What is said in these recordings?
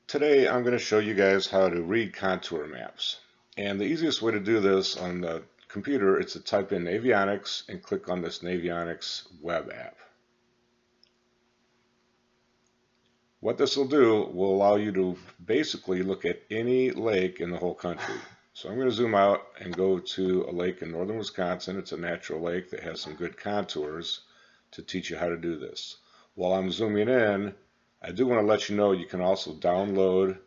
Today I'm going to show you guys how to read contour maps. And the easiest way to do this on the computer is to type in Navionics and click on this Navionics Web App. What this will do will allow you to basically look at any lake in the whole country. So I'm going to zoom out and go to a lake in northern Wisconsin. It's a natural lake that has some good contours to teach you how to do this. While I'm zooming in, I do want to let you know you can also download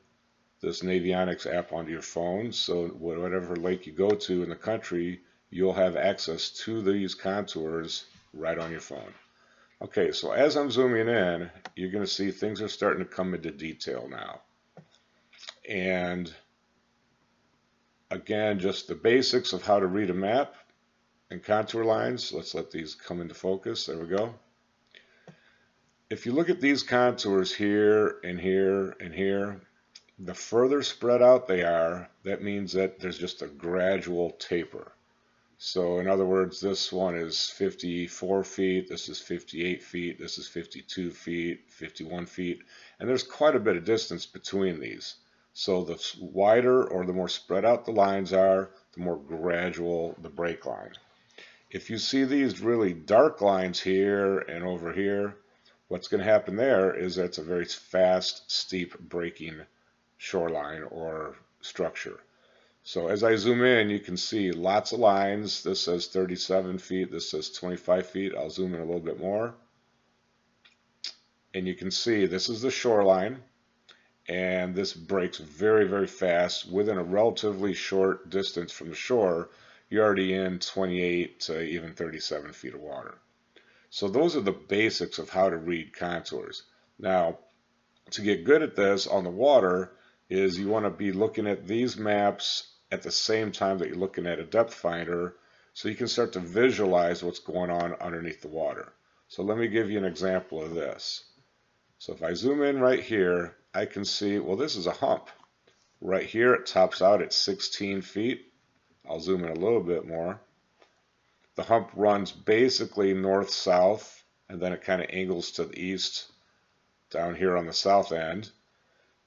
this Navionics app onto your phone, so whatever lake you go to in the country, you'll have access to these contours right on your phone. Okay, so as I'm zooming in, you're going to see things are starting to come into detail now. And again, just the basics of how to read a map and contour lines. Let's let these come into focus. There we go. If you look at these contours here and here and here, the further spread out they are, that means that there's just a gradual taper. So in other words, this one is 54 feet, this is 58 feet, this is 52 feet, 51 feet, and there's quite a bit of distance between these. So the wider or the more spread out the lines are, the more gradual the break line. If you see these really dark lines here and over here, what's going to happen there is that's a very fast, steep breaking shoreline or structure. So as I zoom in, you can see lots of lines. This says 37 feet, this says 25 feet. I'll zoom in a little bit more. And you can see this is the shoreline, and this breaks very, very fast. Within a relatively short distance from the shore, you're already in 28 to even 37 feet of water. So those are the basics of how to read contours. Now, to get good at this on the water, is you want to be looking at these maps at the same time that you're looking at a depth finder, so you can start to visualize what's going on underneath the water. So let me give you an example of this. So if I zoom in right here, I can see, well, this is a hump. Right here it tops out at 16 feet. I'll zoom in a little bit more. The hump runs basically north-south, and then it kind of angles to the east down here on the south end.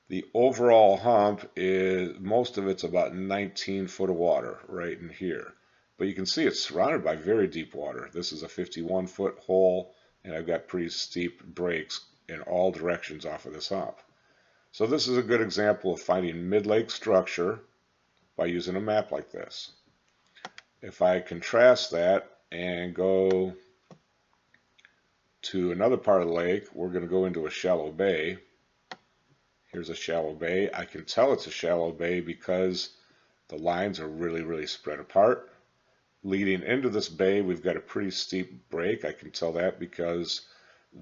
The overall hump is, most of it's about 19 foot of water right in here. But you can see it's surrounded by very deep water. This is a 51 foot hole, and I've got pretty steep breaks in all directions off of this hump. So this is a good example of finding mid-lake structure by using a map like this. If I contrast that and go to another part of the lake, we're going to go into a shallow bay. Here's a shallow bay. I can tell it's a shallow bay because the lines are really, really spread apart. Leading into this bay, we've got a pretty steep break. I can tell that because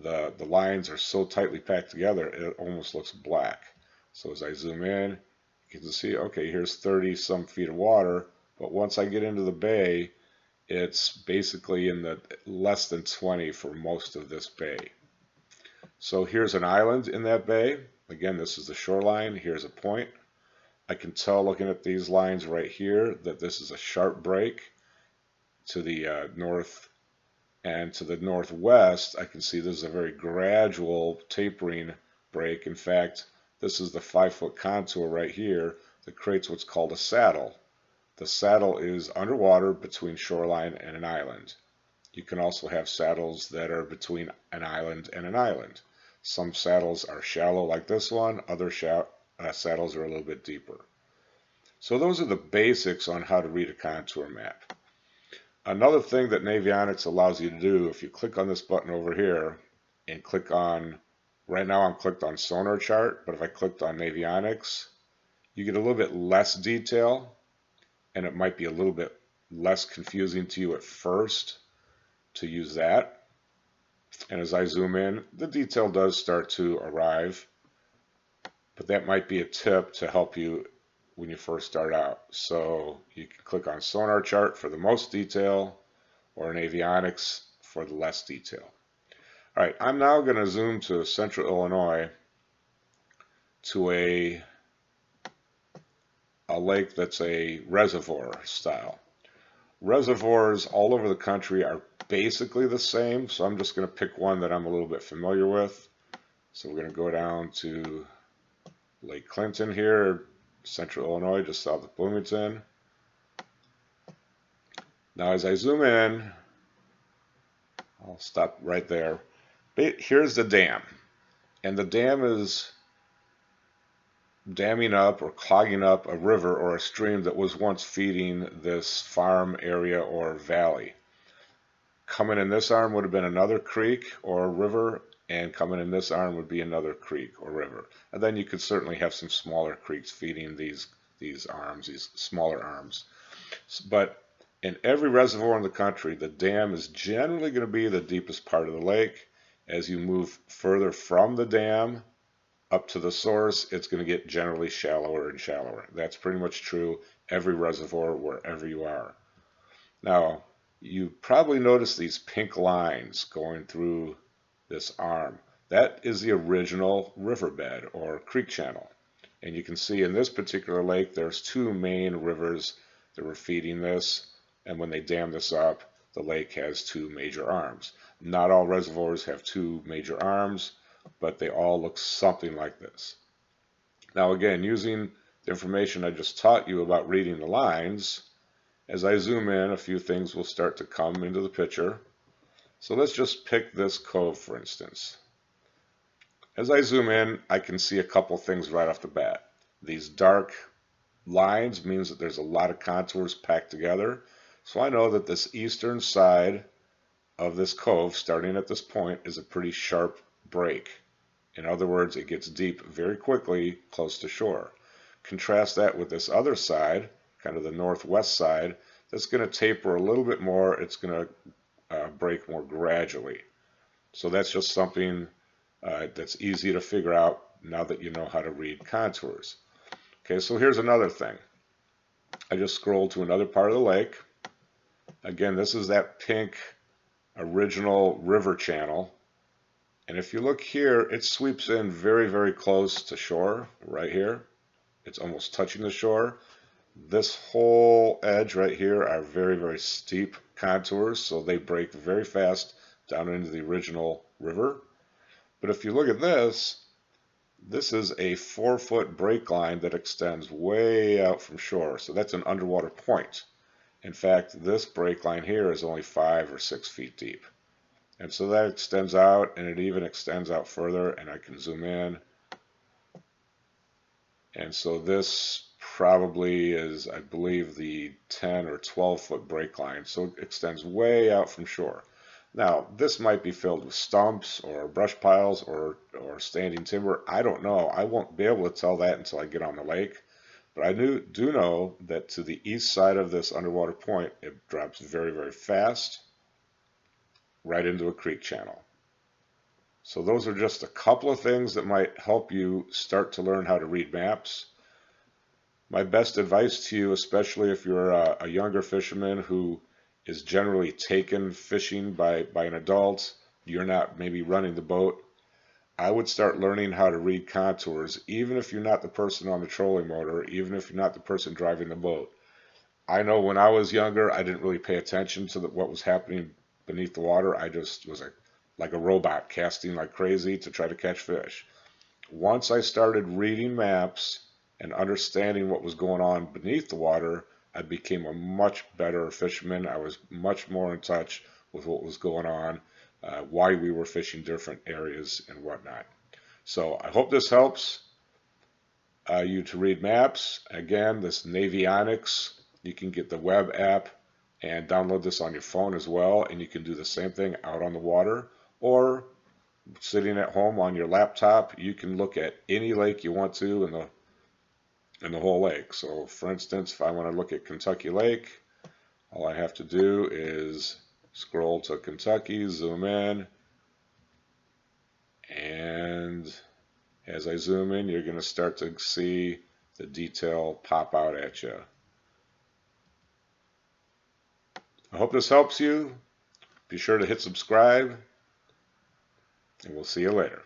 the lines are so tightly packed together, it almost looks black. So as I zoom in, you can see, okay, here's 30 some feet of water, but once I get into the bay, it's basically in the less than 20 for most of this bay. So here's an island in that bay. Again, this is the shoreline. Here's a point. I can tell looking at these lines right here that this is a sharp break to the north, and to the northwest I can see this is a very gradual tapering break. In fact, this is the 5 foot contour right here that creates what's called a saddle. The saddle is underwater between shoreline and an island. You can also have saddles that are between an island and an island. Some saddles are shallow like this one, other saddles are a little bit deeper. So those are the basics on how to read a contour map. Another thing that Navionics allows you to do, if you click on this button over here and click on, right now I'm clicked on sonar chart, but if I clicked on Navionics, you get a little bit less detail, and it might be a little bit less confusing to you at first to use that. And as I zoom in, the detail does start to arrive, but that might be a tip to help you when you first start out. So you can click on sonar chart for the most detail, or Navionics for the less detail. All right, I'm now going to zoom to central Illinois to a lake that's a reservoir style. Reservoirs all over the country are basically the same, so I'm just going to pick one that I'm a little bit familiar with. So we're going to go down to Lake Clinton here, central Illinois, just south of Bloomington. Now as I zoom in, I'll stop right there. Here's the dam. And the dam is damming up or clogging up a river or a stream that was once feeding this farm area or valley. Coming in this arm would have been another creek or river, and coming in this arm would be another creek or river. And then you could certainly have some smaller creeks feeding these arms, these smaller arms. But in every reservoir in the country, the dam is generally going to be the deepest part of the lake. As you move further from the dam up to the source, it's going to get generally shallower and shallower. That's pretty much true every reservoir wherever you are. Now, you probably noticed these pink lines going through this arm. That is the original riverbed or creek channel. And you can see in this particular lake, there's two main rivers that were feeding this. And when they dam this up, the lake has two major arms. Not all reservoirs have two major arms, but they all look something like this. Now again, using the information I just taught you about reading the lines, as I zoom in, a few things will start to come into the picture. So let's just pick this cove, for instance. As I zoom in, I can see a couple things right off the bat. These dark lines means that there's a lot of contours packed together. So I know that this eastern side of this cove, starting at this point, is a pretty sharp break. In other words, it gets deep very quickly close to shore. Contrast that with this other side, kind of the northwest side, that's going to taper a little bit more. It's going to break more gradually. So that's just something that's easy to figure out now that you know how to read contours. Okay, so here's another thing. I just scrolled to another part of the lake. Again, this is that pink original river channel. And if you look here, it sweeps in very, very close to shore, right here. It's almost touching the shore. This whole edge right here are very, very steep contours, so they break very fast down into the original river. But if you look at this is a 4-foot break line that extends way out from shore. So that's an underwater point. In fact, this break line here is only 5 or 6 feet deep. And so that extends out, and it even extends out further, and I can zoom in. And so this probably is, I believe, the 10 or 12-foot break line. So it extends way out from shore. Now, this might be filled with stumps or brush piles or standing timber. I don't know. I won't be able to tell that until I get on the lake. But I do know that to the east side of this underwater point, it drops very, very fast right into a creek channel. So those are just a couple of things that might help you start to learn how to read maps. My best advice to you, especially if you're a younger fisherman who is generally taken fishing by an adult, you're not maybe running the boat, I would start learning how to read contours, even if you're not the person on the trolling motor, even if you're not the person driving the boat. I know when I was younger, I didn't really pay attention to what was happening beneath the water. I just was like a robot casting like crazy to try to catch fish. Once I started reading maps and understanding what was going on beneath the water, I became a much better fisherman. I was much more in touch with what was going on, why we were fishing different areas and whatnot. So I hope this helps you to read maps. Again, this Navionics, you can get the web app and download this on your phone as well, and you can do the same thing out on the water, or sitting at home on your laptop, you can look at any lake you want to in the whole lake. So for instance, if I want to look at Kentucky Lake, all I have to do is scroll to Kentucky, zoom in, and as I zoom in, you're going to start to see the detail pop out at you. I hope this helps you. Be sure to hit subscribe, and we'll see you later.